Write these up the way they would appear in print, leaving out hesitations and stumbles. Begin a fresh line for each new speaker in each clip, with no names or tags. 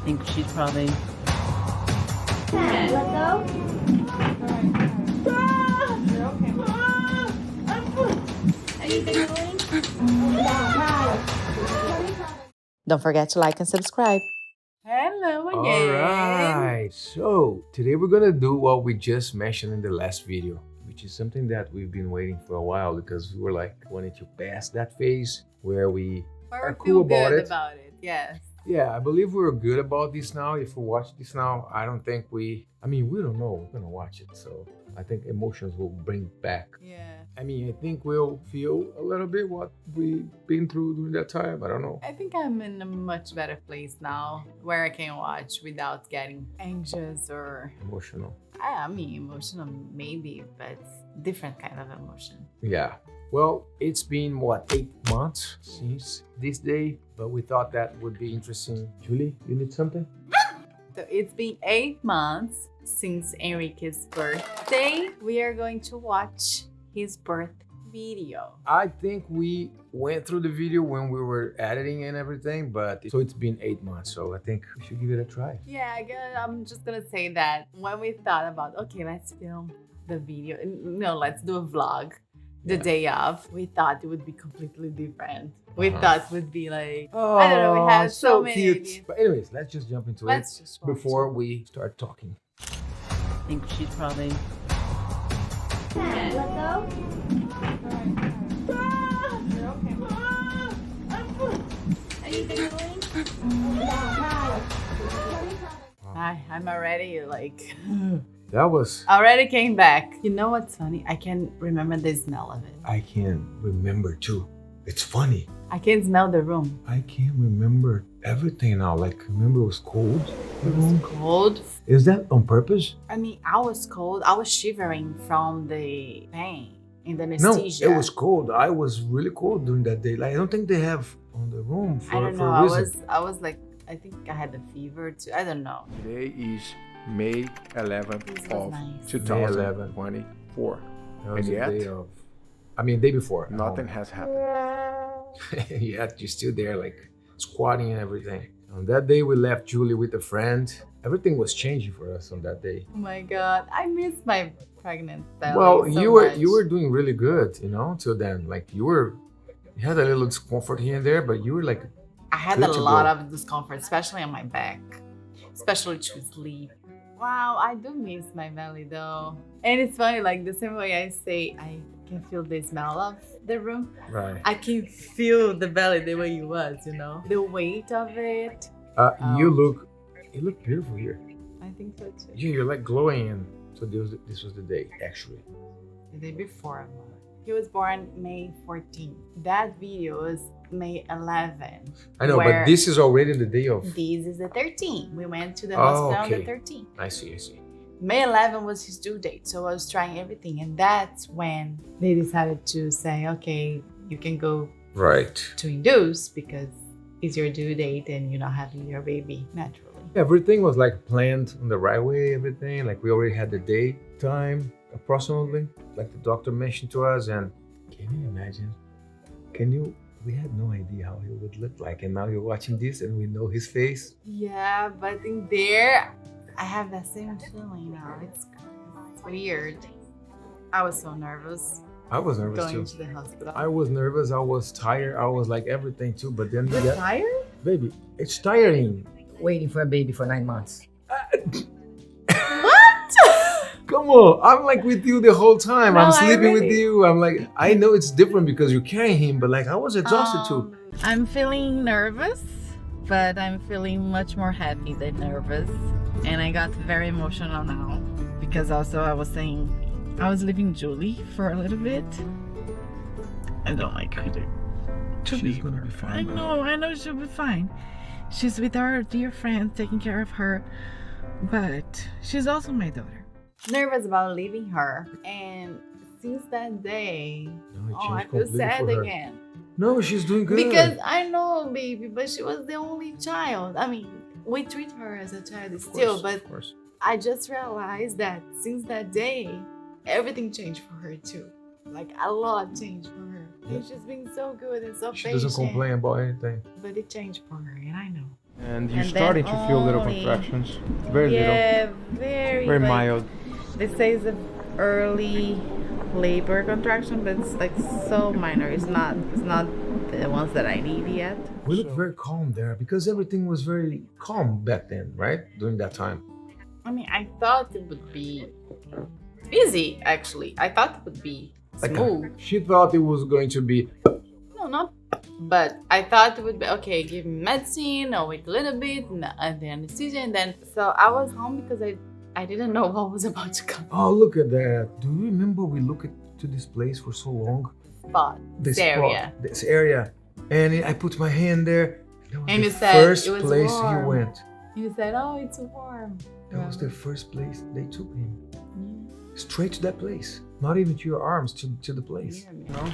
think she'd probably...
Let go. Anything going?
Don't forget to like and subscribe.
Hello
All
again.
right, so today we're gonna do what we just mentioned in the last video, which is something that we've been waiting for a while because we were like wanting to pass that phase where we are cool about it.
Yes.
Yeah, I believe we're good about this now. If we watch this now, I don't think we don't know. We're gonna watch it, so I think emotions will bring back.
Yeah.
I think we'll feel a little bit what we've been through during that time. I don't know.
I think I'm in a much better place now where I can watch without getting anxious or...
Emotional.
I mean, emotional maybe, but different kind of emotion.
Yeah. Well, it's been, 8 months since this day, but we thought that would be interesting. Julie, you need something?
So it's been 8 months since Henrique's birthday. We are going to watch his birth video.
I think we went through the video when we were editing and everything, but so it's been 8 months, so I think we should give it a try.
Yeah, I'm just gonna say that when we thought about, okay, let's film the video, no, let's do a vlog the day of, we thought it would be completely different. We thought it would be like, I don't know, we had so many
cute.
ideas.
But anyways, let's just jump into
Let's
it
just watch
before
it.
we start talking.
I think she'd probably...
Let go. Anything going?
I'm already like...
That was...
already came back. You know what's funny? I can remember the smell of it.
I can remember too. It's funny.
I can smell the room.
I can't remember everything now. Like, remember it was cold?
It was cold.
Is that on purpose?
I mean, I was cold. I was shivering from the pain and the
No,
anesthesia.
it was cold. I was really cold during that day. Like, I don't think they have on the room for,
I don't
for
know.
a reason.
I was like, I think I had the fever too. I don't know.
Today is May 11th
This was
of
nice.
2024.
That was
And
the
yet,
day of... day before. at
nothing
home.
has happened.
Yet you're still there, like, squatting and everything. On that day, we left Julie with a friend. Everything was changing for us on that day.
Oh my God, I miss my pregnant belly.
Well,
so
you
much.
were doing really good, till then. Like, you had a little discomfort here and there, but you were like...
I had
good
a
to
lot
go.
of discomfort, especially on my back, especially to sleep. Wow, I do miss my belly though. And it's funny, like the same way I say I can feel the smell of the room,
Right.
I can feel the belly the way it was, the weight of it.
You look beautiful here.
I think so too.
Yeah, you're like glowing, and so this was the day, actually.
The day before. He was born May 14th. That video was May 11th.
I know,
where
but this is already the day of...
This is the 13th. We went to the
Oh,
hospital on
okay.
the 13th.
I see.
May 11 was his due date, so I was trying everything, and that's when they decided to say, okay, you can go
Right.
to induce because it's your due date and you're not having your baby naturally.
Everything was like planned in the right way, everything. Like, we already had the date, time, approximately, like the doctor mentioned to us. And can you imagine? We had no idea how he would look like. And now you're watching this and we know his face.
Yeah, but in there, I have that same feeling now. It's weird. I was so nervous
I was nervous
going
too.
to the hospital.
I was nervous. I was tired. I was like everything too. But then,
You're tired?
baby, it's tiring.
Waiting for a baby for 9 months.
What?
Come on, I'm like with you the whole time.
No,
I'm
I
sleeping with
really-
you. I'm like, I know it's different because you're carrying him, but like I was exhausted too.
I'm feeling nervous, but I'm feeling much more happy than nervous. And I got very emotional now because also I was saying I was leaving Julie for a little bit. I don't like her.
She's gonna be fine.
I know she'll be fine. She's with our dear friend taking care of her, but she's also my daughter. Nervous about leaving her, and since that day,
No, it
I
changed
feel
completely
sad
for her.
again.
No, she's doing good.
Because I know, baby, but she was the only child. I mean, we treat her as a child still, but
of course.
I just realized that since that day, everything changed for her too. Like a lot changed for her. And she's been so good and so
She
patient.
doesn't complain about anything.
But it changed for her, and I know.
And you're
And
starting
then
to feel little
only-
contractions. Very
Yeah,
little.
very
Very
like,
mild.
They say it's an early labor contraction, but it's like so minor. It's not the ones that I need yet.
We looked very calm there because everything was very calm back then, right? During that time.
I mean, I thought it would be easy, actually. I thought it would be
Like
smooth.
she thought it was going to be.
No, not. But I thought it would be okay. Give me medicine. I'll wait a little bit, and the anesthesia, and then. So I was home because I didn't know what was about to come.
Oh, look at that! Do you remember we looked to this place for so long?
Spot.
This
area.
spot, this area, and I put my hand there. That was
And
the
you said
first
it was
place
warm.
he went.
You said, "Oh, it's warm."
That was the first place they took him. Straight to that place. Not even to your arms, to the place.
Yeah.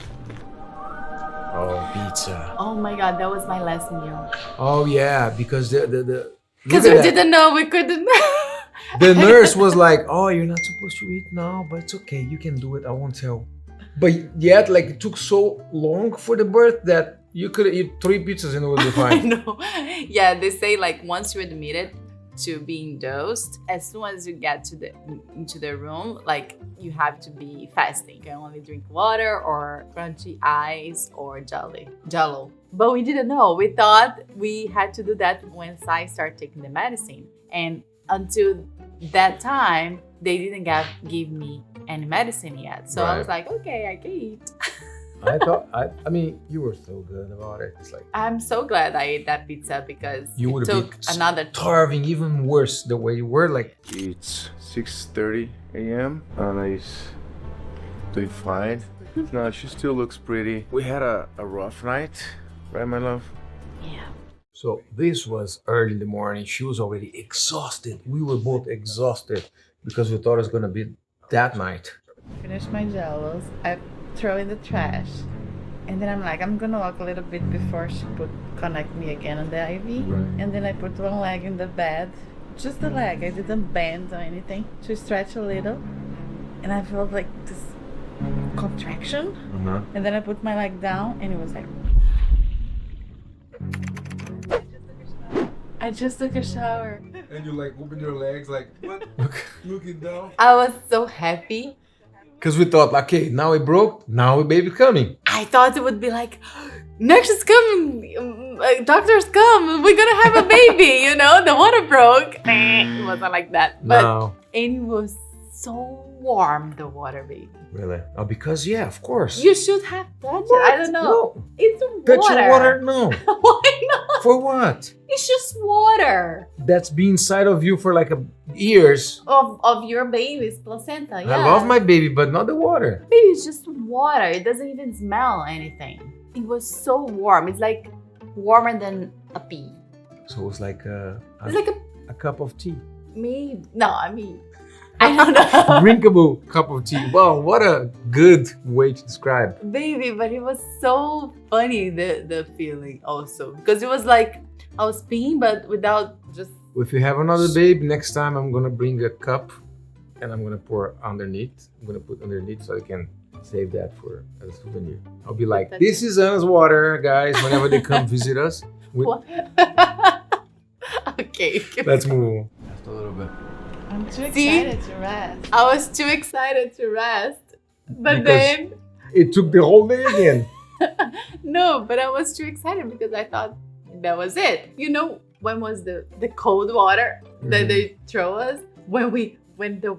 Oh, pizza.
Oh my God, that was my last meal.
Oh yeah, because the
Because
look
we
at that.
didn't know, we couldn't.
The nurse was like, "Oh, you're not supposed to eat now, but it's okay. You can do it. I won't tell." But yet, like, it took so long for the birth that you could eat 3 pizzas and it would be
I
fine.
know. Yeah, they say like once you're admitted to being dosed, as soon as you get to into the room, like you have to be fasting. You can only drink water or crunchy ice or jello. But we didn't know. We thought we had to do that when I started taking the medicine. And until that time, they didn't give me any medicine yet. So I was like, okay, I can eat.
I mean, you were so good about it. It's like,
I'm so glad I ate that pizza because
you
it
would have
took
been
another
starving even worse the way you were. Like,
It's 6:30 a.m. Anna is doing fine. No, she still looks pretty. We had a rough night, right, my love?
Yeah.
so this was early in the morning. She was already exhausted. We were both exhausted because we thought it was gonna be that night.
Finished my jellos. I throw in the trash. And then I'm like, I'm gonna walk a little bit before she connect me again on the IV.
Right.
And then I put one leg in the bed. Just the leg. I didn't bend or anything. To stretch a little. And I felt like this contraction.
Uh-huh.
And then I put my leg down and it was like I just took a shower.
And you like open your legs like what? Looking down.
I was so happy.
Because we thought, okay, now it broke, now a baby coming.
I thought it would be like, nurses come, doctors come, we're gonna have a baby, you know, the water broke. It wasn't like that. But
No.
and it was so warm, the water, baby.
Really? Oh, because, yeah, of course.
You should have touched it. I don't know.
No.
It's
Touch
water.
your water? No.
Why not?
For what?
It's just water
That's been inside of you for like years.
of your baby's placenta. Yeah.
I love my baby, but not the water.
Baby, it's just water. It doesn't even smell anything. It was so warm. It's like warmer than a pea.
So it was like
It's like
a cup of tea.
me. No, I mean, I don't know.
Drinkable cup of tea. Wow, what a good way to describe.
Baby, but it was so funny, the feeling also. Because it was like I was peeing, but without just.
If you have another baby, next time I'm gonna bring a cup and I'm gonna pour underneath. I'm gonna put underneath so I can save that for as a souvenir. I'll be like, this is Anna's water, guys, whenever they come visit us.
What? Okay.
Let's move on.
Just a little bit.
I'm too See? excited to rest. I was too excited to rest. But
Because-
then.
It took the whole day again.
No, but I was too excited because I thought that was it. You know, when was the cold water that they throw us? When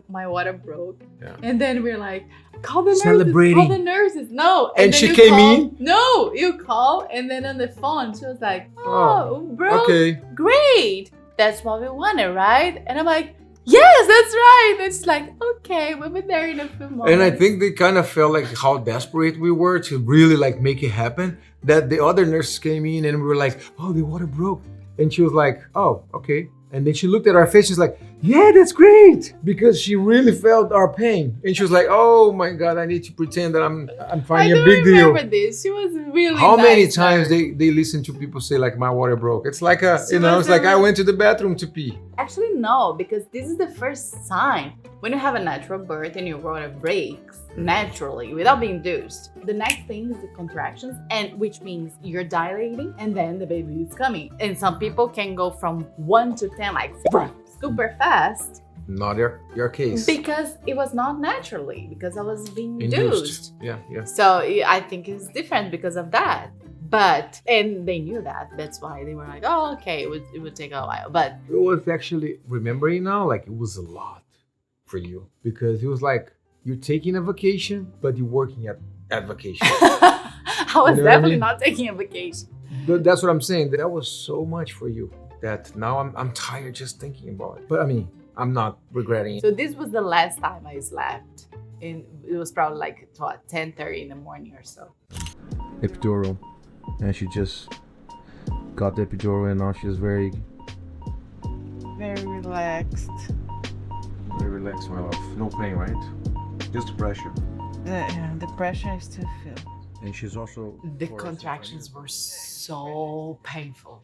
my water broke.
Yeah.
And then we're like, call the
Celebrating.
nurses, call the nurses. No.
And
then
she
you
came
call-
in?
No, you call and then on the phone she was like, oh, bro,
Okay.
great. That's what we wanted, right? And I'm like, yes, that's right. It's like, okay, we'll be there in a few moments.
And I think they kind of felt like how desperate we were to really like make it happen. That the other nurses came in and we were like, oh, the water broke. And she was like, oh, okay. And then she looked at our face. She's like, yeah, that's great. Because she really felt our pain. And she was like, oh my God, I need to pretend that I'm
I
finding a
don't
big deal.
remember this. She was really
How many
nice
times
nurse.
they listen to people say like my water broke? It's like
She
it's
was
like I
a-
went to the bathroom to pee.
Actually, no, because this is the first sign. When you have a natural birth and your water breaks, naturally without being induced. The next thing is the contractions, and which means you're dilating and then the baby is coming. And some people can go from 1 to 10 like super fast.
Not your case.
Because it was not naturally, because I was being induced.
Yeah.
So I think it's different because of that. But, and they knew that. That's why they were like, oh, okay, it would take a while. But
It was actually, remembering now, like it was a lot for you. Because it was like, you're taking a vacation, but you're working at vacation.
I was
You know what I
definitely
mean?
not taking a vacation.
That's what I'm saying. That was so much for you that now I'm tired just thinking about it. But I mean, I'm not regretting it.
So this was the last time I slept. And it was probably like 10:30 in the morning or so.
Epidural. And she just got the epidural and now she's very
relaxed.
relaxed, my love. No pain, right? Just the pressure.
Yeah, the pressure I still feel.
And she's also...
The contractions were so painful.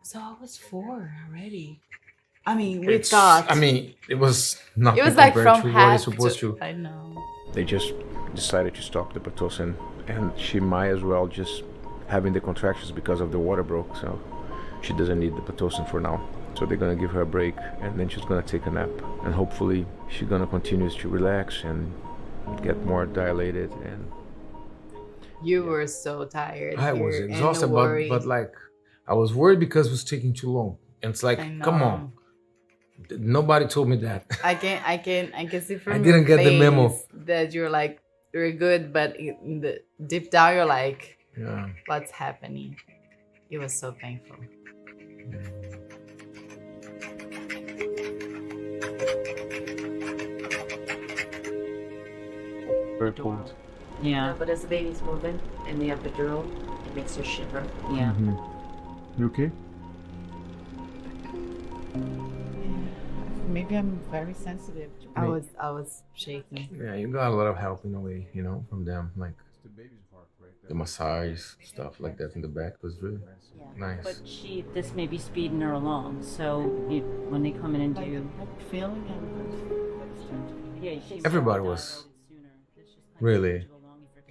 So I was 4 already. I mean, we thought.
I mean, it was not.
It was like
compared
from
to what it's
half
supposed
to.
to.
I know.
They just decided to stop the Pitocin, and she might as well just having the contractions because of the water broke, so she doesn't need the Pitocin for now. So they're gonna give her a break, and then she's gonna take a nap, and hopefully she's gonna continue to relax and get more dilated. And
You were so tired.
I was
here and
exhausted,
worried.
but like I was worried because it was taking too long. And it's like,
I know.
come on, nobody told me that.
I can see from
I
your
didn't get the memo.
face that you're like you're good, but in the deep down you're like,
Yeah.
what's happening? It was so painful.
very cold.
Yeah,
But as the baby's moving and the epidural, it makes her shiver.
yeah.
You okay?
Maybe I'm very sensitive. I was shaking.
Yeah, you got a lot of help in a way, you know, from them. Like the massage, stuff like that in the back was really nice.
But this may be speeding her along. So when they come in and do,
Feeling
yeah,
Everybody was really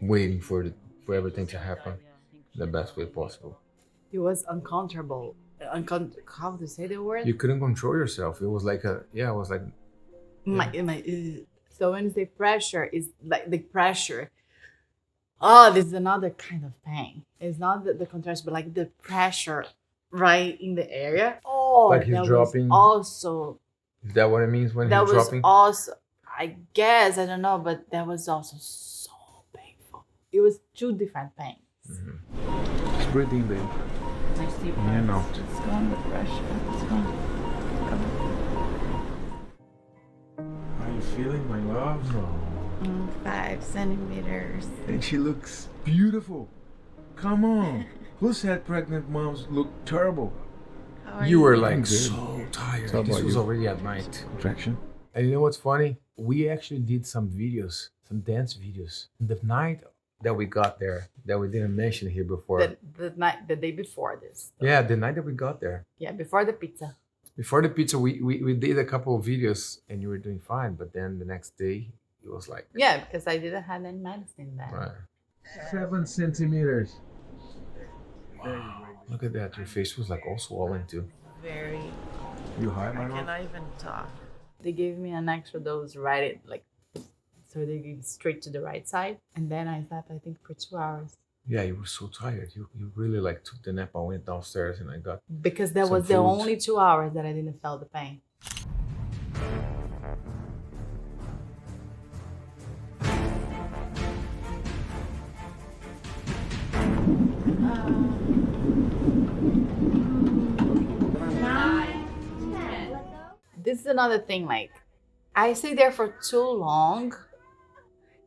waiting for everything to happen the best way possible.
it was uncomfortable. How to say the word?
You couldn't control yourself. It was like it was like
So when you say pressure, is like the pressure. Oh, this is another kind of pain. It's not the contrast, but like the pressure right in the area. Oh,
Like he's
that
dropping.
Was also,
is that what it means when
that
he's
was
dropping?
also. I guess I don't know, but that was also so painful. It was 2 different pains.
Just breathe in, babe.
Nice deep
Yeah, no.
It's gone the pressure. It's gone.
How you feeling, my love?
5 centimeters.
And she looks beautiful. Come on. Who said pregnant moms look terrible?
You were
I'm
like
good.
so tired.
How
This
about
was
you?
already at night.
Contraction?
And you know what's funny? We actually did some videos, some dance videos. The night that we got there, that we didn't mention here before.
The day before this.
Yeah, the night that we got there.
Yeah, before the pizza.
Before the pizza, we did a couple of videos and you were doing fine. But then the next day, it was like,
Yeah, because I didn't have any medicine then.
right.
7 centimeters.
Look at that. Your face was like all swollen too.
Very.
You high,
I
my love?
cannot even talk. They gave me an extra dose right at so they gave straight to the right side, and then I slept I think for 2 hours
Yeah, you were so tired. You really like took the nap. I went downstairs and I got
because that
Some
was the
food.
only 2 hours that I didn't feel the pain. This is another thing, like I stay there for too long.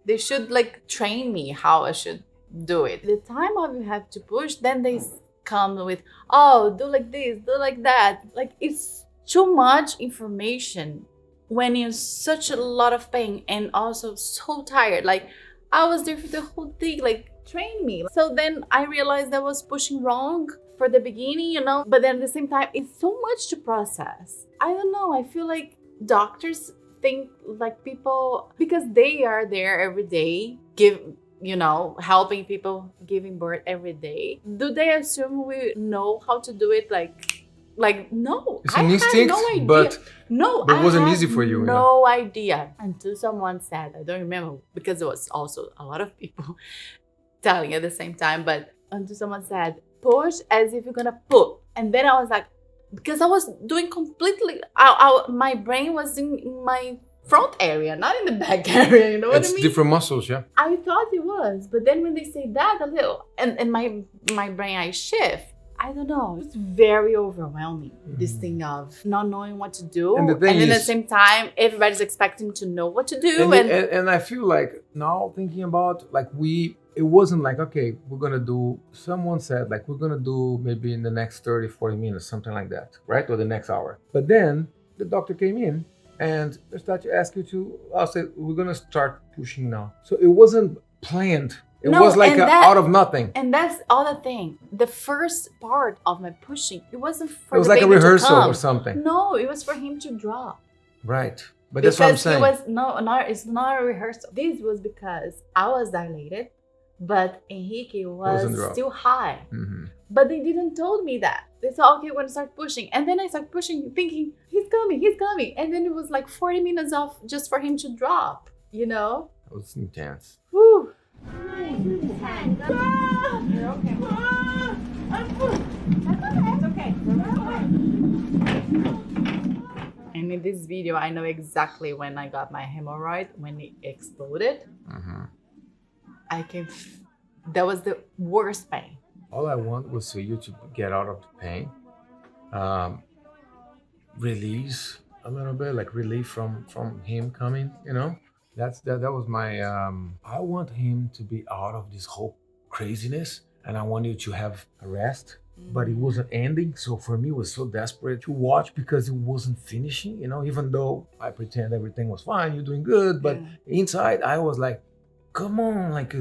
They should like train me how I should do it. The time of you have to push, then they come with, oh, do like this, do like that. Like it's too much information when you're such a lot of pain and also so tired. Like I was there for the whole thing, like train me. So then I realized I was pushing wrong for the beginning, you know, but then at the same time, it's so much to process. I don't know. I feel like doctors think like people, because they are there every day, helping people giving birth every day. Do they assume we know how to do it? Like no,
It's
I
an
had
instinct,
no idea.
but
No,
it wasn't
had
easy for you,
No idea until someone said, I don't remember because it was also a lot of people telling at the same time, but until someone said, push as if you're gonna put. And then I was like, because I was doing completely, my brain was in my front area, not in the back area, you know what
it's
I mean?
different muscles, yeah.
I thought it was, but then when they say that, a little, and my brain, I shift. I don't know. It's very overwhelming, this thing of not knowing what to do.
And the thing
then at the
is-
same time, everybody's expecting to know what to do.
And I feel like now thinking about like it wasn't like, okay, we're gonna do, someone said like we're gonna do maybe in the next 30, 40 minutes, something like that, right? Or the next hour. But then the doctor came in and they started to ask you to, I'll say, we're gonna start pushing now. So it wasn't planned. It was like out of nothing.
And that's all the thing. The first part of my pushing, it wasn't for
It was
the
like a
baby to
rehearsal
come.
or something.
No, it was for him to drop.
Right. But that's what I'm saying.
Because it's not a rehearsal. This was because I was dilated, but Henrique
Wasn't
was
dropped.
still high.
Mhm.
But they didn't told me that. They said, okay, we're gonna start pushing. And then I started pushing, thinking, he's coming. And then it was like 40 minutes off just for him to drop, you know?
It was intense.
Whew.
10. Go. You're okay. That's okay.
And in this video, I know exactly when I got my hemorrhoid, when it exploded.
Mhm.
That was the worst pain.
All I want was for you to get out of the pain, release a little bit, like relief from him coming, you know. That was my I want him to be out of this whole craziness, and I want you to have a rest, but it wasn't ending. So for me, it was so desperate to watch because it wasn't finishing, you know. Even though I pretend everything was fine, you're doing good, but inside I was like, come on, like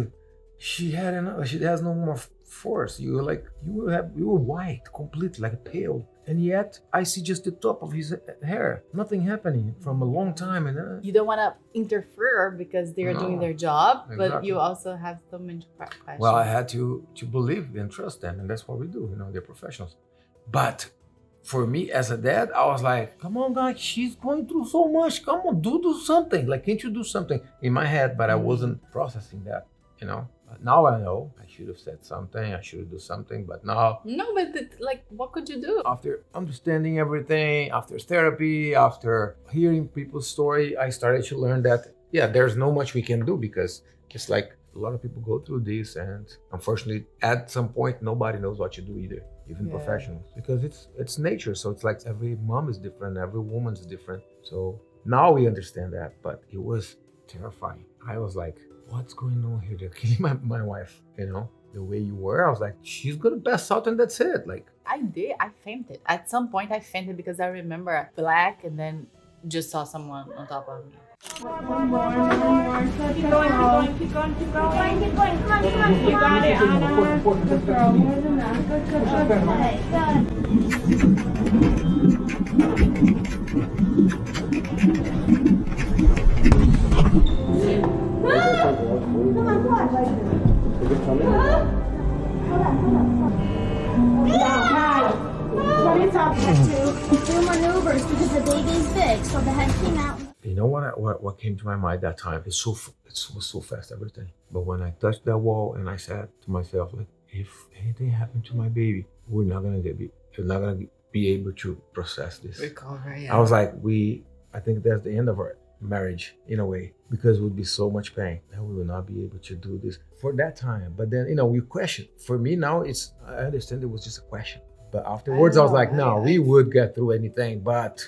she has no more force. You were white, completely like pale, and yet I see just the top of his hair. Nothing happening from a long time, and
You don't want to interfere because they're doing
No,
their job, but
exactly.
you also have so many questions.
well, I had to believe and trust them, and that's what we do. You know, they're professionals. But for me as a dad, I was like, come on, guys, she's going through so much. Come on, do something. Like, can't you do something in my head? But I wasn't processing that, you know. But now I know I should have said something. I should have done something. But now,
No, but what could you do?
after understanding everything, after therapy, after hearing people's story, I started to learn that, yeah, there's no much we can do because it's like a lot of people go through this, and unfortunately, at some point, nobody knows what to do either, even
Yeah.
professionals, because it's nature. So it's like every mom is different, every woman's different. So now we understand that, but it was terrifying. I was like, what's going on here? They're killing my wife, you know? The way you were, I was like, she's gonna pass out and that's it. Like,
I fainted. At some point, I fainted because I remember black and then just saw someone on top of me.
Keep going. Come on. You got it, Anna. Good girl. More than that. Good. Okay, good. What is up, do maneuvers because the baby's big, so the head came out.
you know what came to my mind that time? It was so fast, everything. But when I touched that wall and I said to myself, like, if anything happened to my baby, we're not gonna be able to process this.
Recover,
I was like, I think that's the end of our marriage in a way, because it would be so much pain that we will not be able to do this for that time. But then, you know, we question. For me now, I understand it was just a question. But afterwards, I was like, no, we would get through anything. But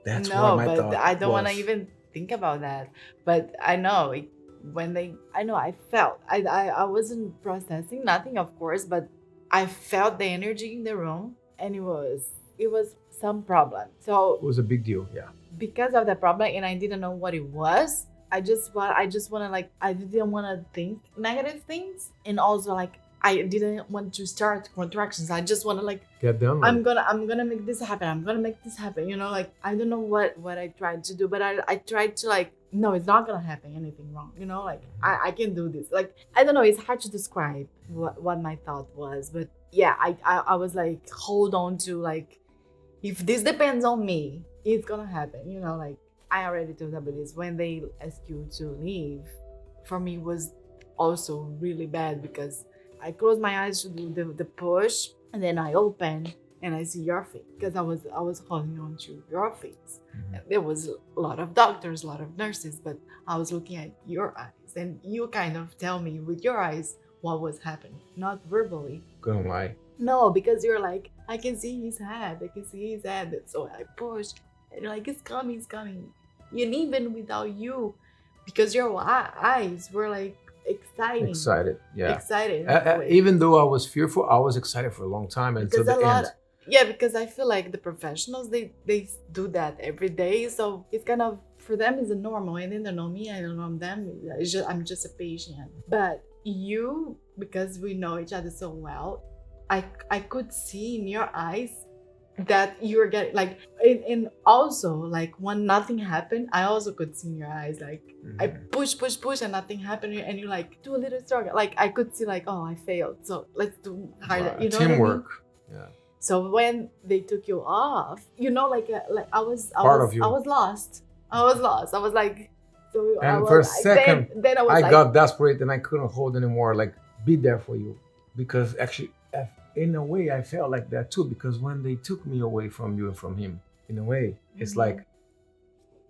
that's what my thought
I don't want to
was.
even think about that. But I know I felt, I wasn't processing nothing, of course, but I felt the energy in the room, and it was some problem. So
It was a big deal, yeah.
because of the problem, and I didn't know what it was, I just want to, like, I didn't want to think negative things, and also like I didn't want to start contractions. I just want to like,
Get done with
I'm
it.
gonna make this happen. I'm gonna make this happen. You know, like I don't know what I tried to do, but I tried to like, no, it's not gonna happen anything wrong. You know, like I can do this. Like I don't know, it's hard to describe what my thought was, but yeah, I was like, hold on to like, if this depends on me, it's gonna happen. You know, like I already told about this when they ask you to leave. For me, was also really bad because I closed my eyes to do the push, and then I open and I see your face because I was holding on to your face. There was a lot of doctors, a lot of nurses, but I was looking at your eyes, and you kind of tell me with your eyes what was happening, not verbally.
Gonna lie.
No, because you're like, I can see his head, I can see his head. So I pushed, and you're like, it's coming, it's coming. And even without you, because your eyes were like exciting.
Excited, yeah.
Excited.
Even though I was fearful, I was excited for a long time until
Because
the end.
Yeah, because I feel like the professionals, they do that every day. So it's kind of, for them, it's a normal. And they don't know me, I don't know them. I'm just a patient. But you, because we know each other so well, I could see in your eyes that you were getting like, and also like when nothing happened, I also could see in your eyes like, I push and nothing happened, and you like, do a little stronger. Like I could see like, oh, I failed, so let's do harder. You know
Teamwork.
what I mean?
Yeah.
So when they took you off, you know, like I was lost. I was like, so
And for a second,
then I was
I
like,
got desperate and I couldn't hold anymore. Like, be there for you, because actually, in a way, I felt like that too. Because when they took me away from you and from him, in a way, it's like,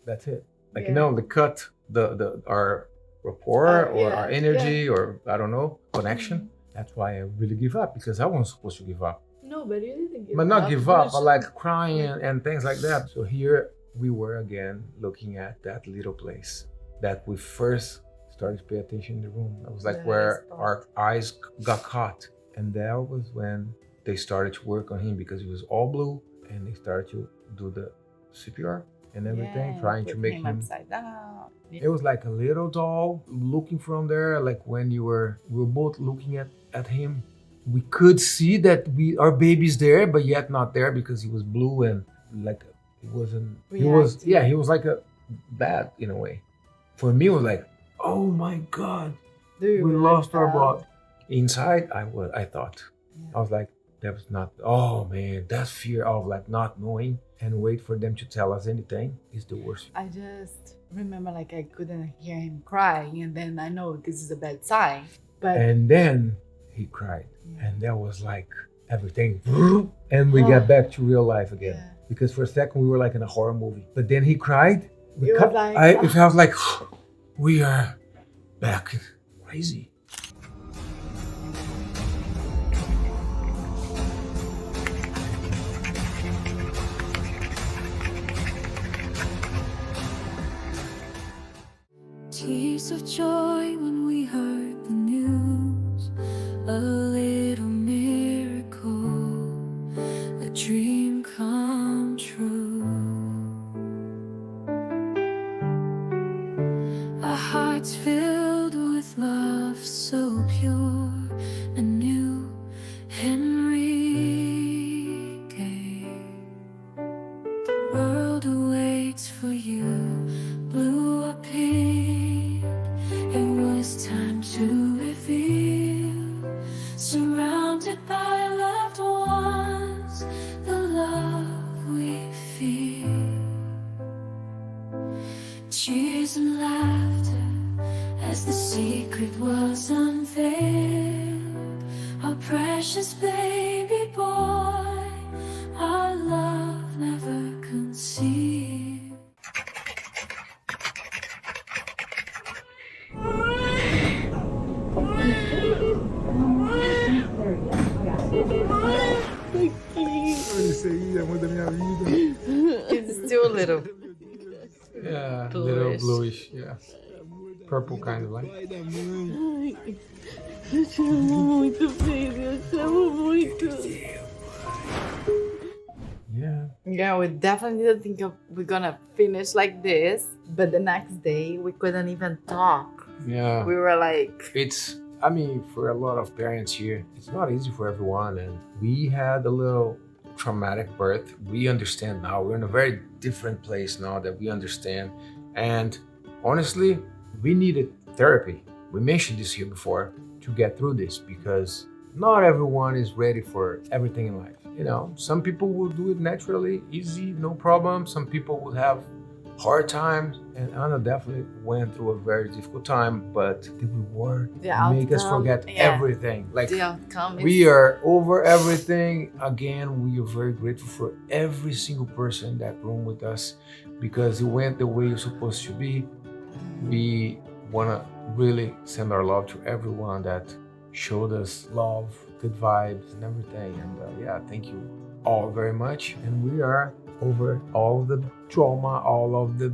that's it. Like, you know, they cut the our rapport or our energy or I don't know, connection. That's why I really give up, because I wasn't supposed to give up.
no, but you didn't give
But
up.
not give up, but like crying and things like that. So here we were again looking at that little place that we first started to pay attention in the room. That was like where our eyes got caught. And that was when they started to work on him, because he was all blue, and they started to do the CPR and everything, trying to make him
upside down.
It was like a little doll looking from there, like when we were both looking at him. We could see that our baby's there, but yet not there, because he was blue and like he wasn't. He was like a bad in a way. For me, it was like, oh my God, we lost our blood. Inside, I thought, I was like, that was not. Oh man, that fear of like not knowing and wait for them to tell us anything is the worst.
I just remember like I couldn't hear him crying, and then I know this is a bad sign.
And then he cried, and that was like everything, and we got back to real life again.
Yeah.
Because for a second we were like in a horror movie, but then he cried.
It
felt like we are back. Crazy.
Tears of joy when we heard the news, a little miracle, a dream come true. Our hearts filled with love so pure, a new Henrique. The world awaits for you, blew up pink. It was time to reveal, surrounded by loved ones, the love we feel. Cheers and laughter as the secret was unveiled. Our precious baby boy, our love never concealed.
It's still a little.
Yeah,
Bluish.
little bluish, yeah. Purple kind of like.
Eu te amo muito, baby. Eu te amo muito.
Yeah.
Yeah, we definitely didn't think we're gonna finish like this. But the next day, we couldn't even talk.
Yeah.
We were like,
I mean, for a lot of parents here, it's not easy for everyone. And we had a little traumatic birth. We understand now. We're in a very different place now that we understand. And honestly, we needed therapy. We mentioned this here before to get through this because not everyone is ready for everything in life. You know, some people will do it naturally, easy, no problem. Some people will have hard times, and Anna definitely went through a very difficult time, but the reward make us forget everything. Like
the outcome is...
we are over everything. Again, we are very grateful for every single person in that room with us because it went the way it's supposed to be. We want to really send our love to everyone that showed us love, good vibes, and everything. And yeah, thank you all very much. And we are over all the trauma, all of the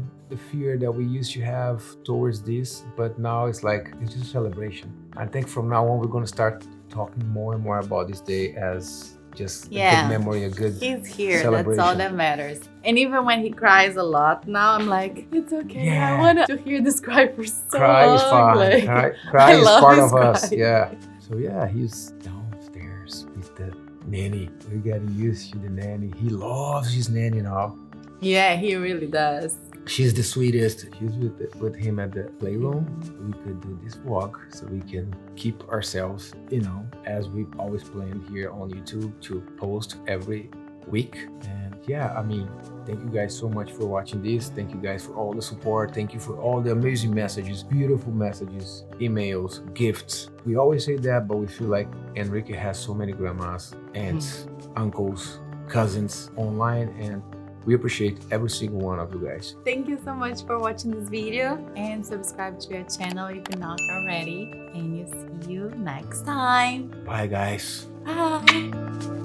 fear that we used to have towards this, but now it's like it's just a celebration. I think from now on we're going to start talking more and more about this day as just a good memory, a good
he's here,
celebration.
that's all that matters. And even when he cries a lot now, I'm like, it's okay, I want to hear this cry for so
cry
long.
Is fine.
Like,
cry is part of
cry.
us. Yeah. So yeah, he's downstairs with the nanny. We're getting used to the nanny. He loves his nanny now.
Yeah, he really does.
She's the sweetest. She's with him at the playroom. We could do this walk so we can keep ourselves, you know, as we always planned here on YouTube to post every week. And yeah, I mean, thank you guys so much for watching this. Thank you guys for all the support. Thank you for all the amazing messages, beautiful messages, emails, gifts. We always say that, but we feel like Henrique has so many grandmas, aunts, uncles, cousins online, and we appreciate every single one of you guys.
Thank you so much for watching this video and subscribe to our channel if you're not already. And you'll see you next time.
Bye guys.
Bye.